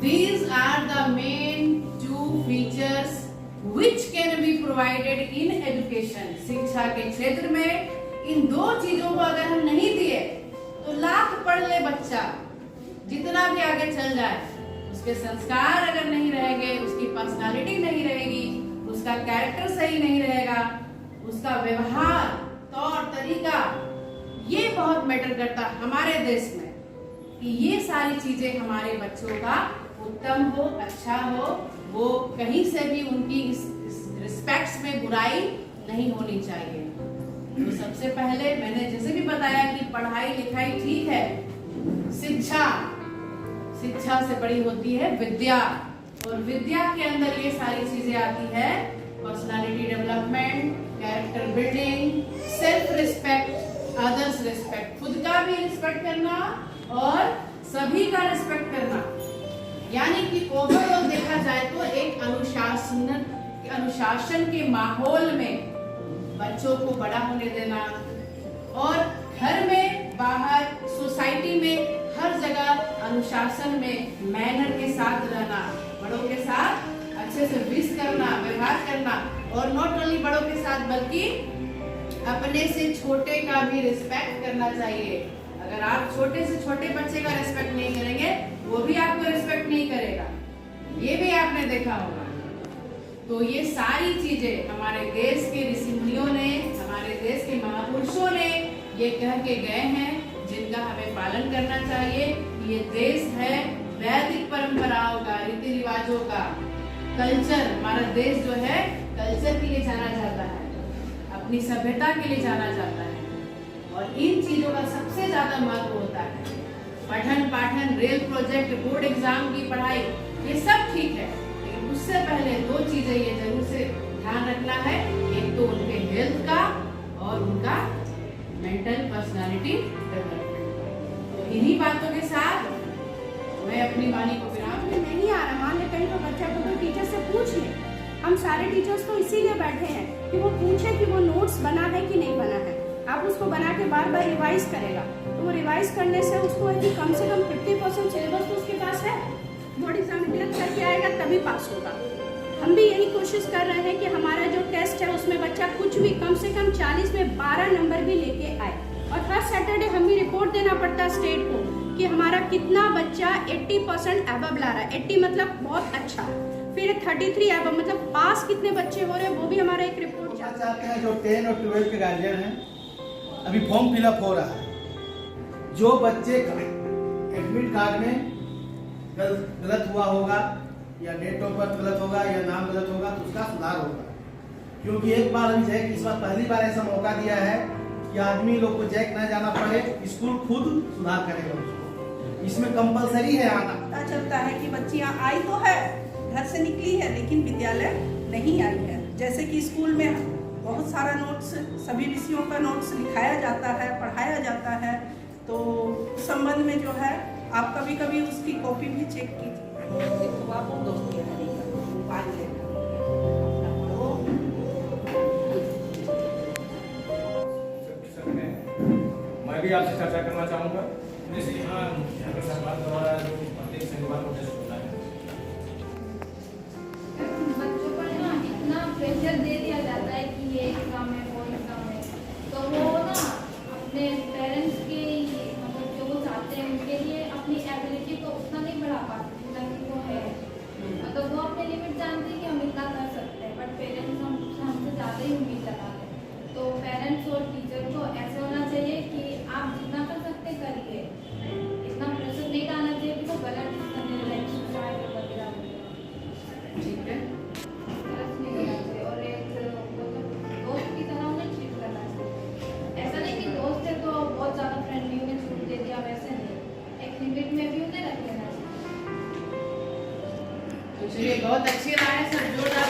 These are the main two features which can be provided in education. शिक्षा के क्षेत्र में इन दो चीजों को अगर हम नहीं दिए तो लाख पढ़ ले बच्चा, जितना भी आगे चल जाए, उसके संस्कार अगर नहीं रहेंगे, उसकी पर्सनालिटी नहीं रहेगी, उसका कैरेक्टर सही नहीं रहेगा, उसका व्यवहार, तौर तरीका, ये बहुत मैटर करता हमारे देश में कि ये सारी चीजें हमारे बच्चों का उत्तम हो, अच्छा हो, वो कहीं से भी उनकी इस रिस्पेक्ट्स में बुराई नहीं होनी चाहिए। तो सबसे पहले मैंने जैसे भी बताया कि पढ़ाई लिखाई ठीक है, शिक्षा से बड़ी होती है विद्या, और विद्या के अंदर ये सारी चीजें आती है, personality development, character building, self respect, others respect, खुद का भी रिस्पेक्ट करना और सभी का रिस्पेक्ट करना। यानी कि ओवरऑल देखा जाए तो एक अनुशासन के माहौल में बच्चों को बड़ा होने देना, और घर में, बाहर, सोसाइटी में, हर जगह अनुशासन में मैनर के साथ रहना, बड़ों के साथ अच्छे से विश करना, व्यवहार करना, और नॉट ओनली बड़ों के साथ बल्कि अपने से छोटे का भी रिस्पेक्ट करना चाहिए। अगर आप छोटे से छोटे बच्चे का रिस्पेक्ट नहीं करेंगे, वो भी आपको रिस्पेक्ट नहीं करेगा, ये भी आपने देखा होगा। तो ये सारी चीजें हमारे देश के ऋषि मुनियों ने, हमारे देश के महापुरुषों ने ये कह के गए हैं, जिनका हमें पालन करना चाहिए। ये देश है वैदिक परंपराओं का, रीति रिवाजों का, कल्चर। हमारा देश जो है कल्चर के लिए जाना जाता है, अपनी सभ्यता के लिए जाना जाता है, और इन चीजों का सबसे ज्यादा महत्व होता है। पठन पाठन, रेल प्रोजेक्ट, बोर्ड एग्जाम की पढ़ाई, ये सब ठीक है, लेकिन उससे पहले दो चीजें ये जरूर से ध्यान रखना है। एक तो उनके हेल्थ का और उनका मेंटल पर्सनालिटी डेवलपमेंट। तो इन्हीं बातों के साथ मैं अपनी वाणी को विराम में नहीं आ रहा, मान ले कहीं तो बच्चा को तो टीचर से पूछ ले। हम सारे टीचर्स तो इसीलिए बैठे हैं कि वो पूछे कि वो नोट्स बना है कि नहीं बना है। आप उसको बना के बार बार रिवाइज करेगा, तो वो रिवाइज करने से उसको है कि कम से कम 50% सिलेबस तो उसके पास है, बोर्ड एग्जाम क्लियर करके आएगा तभी पास होगा। हम भी यही कोशिश कर रहे हैं कि हमारा जो टेस्ट है उसमें बच्चा कुछ भी कम से कम 40 में 12 नंबर भी लेके आए। और हर सैटरडे हमें रिपोर्ट देना पड़ता है स्टेट को कि हमारा कितना बच्चा 80% अबव ला रहा है। 80 मतलब बहुत अच्छा, फिर 33 अबव मतलब पास कितने बच्चे हो रहे हैं, वो भी हमारा एक रिपोर्ट चाहते हैं। जो 10 और 12 के गार्जियन हैं, अभी फॉर्म फिलअप हो रहा है। जो बच्चे एडमिट कार्ड में गलत हुआ होगा, या डेट ऑफ बर्थ गलत होगा, या नाम गलत होगा, तो उसका सुधार होगा। क्योंकि एक बार अभी जैक, इस बार पहली बार ऐसा मौका दिया है कि आदमी लोग को जैक न जाना पड़े, स्कूल खुद सुधार करेगा उसको। इसमें कंपलसरी है आना। पता चलता है कि बच्चियां आई तो है, घर से निकली है, लेकिन विद्यालय नहीं आई है। जैसे कि स्कूल में बहुत सारा नोट्स, सभी विषयों का नोट्स लिखाया जाता है, पढ़ाया जाता है, तो उस संबंध में जो है आप कभी कभी उसकी कॉपी भी चेक कीजिए। मैं भी आपसे चर्चा करना चाहूँगा। जैसे यहाँ सरकार द्वारा जो प्रत्येक शनिवार को टेस्ट होता है, बच्चों पर ना इतना प्रेशर दे दिया जाता है कि ये एग्जाम है, वो एग्जाम है, तो वो ना अपने पेरेंट्स के मतलब जो वो चाहते हैं उनके लिए अपनी एबिलिटी को उतना नहीं बढ़ा पाते जितना कि वो है। मतलब वो अपने लिमिट जानते हैं कि हम इतना कर सकते हैं, बट पेरेंट्स हमसे ज़्यादा ही उम्मीद लगाते हैं। तो पेरेंट्स और टीचर को ऐसे होना चाहिए कि आप जितना कर सकते करिए, इतना प्रेशर नहीं डालना चाहिए कि वो गलत डिसीजन ले रहे हैं वगैरह। ठीक है। गलत नहीं करना चाहिए, और एक दोस्त की तरह उन्हें ट्रीट करना चाहिए। ऐसा नहीं कि दोस्त है तो बहुत ज़्यादा फ्रेंडली उन्हें छूट दे दिया, वैसे नहीं, एक लिमिट में भी उन्हें रख लेना चाहिए। तो चलिए, बहुत अच्छी राय है, सब जोरदार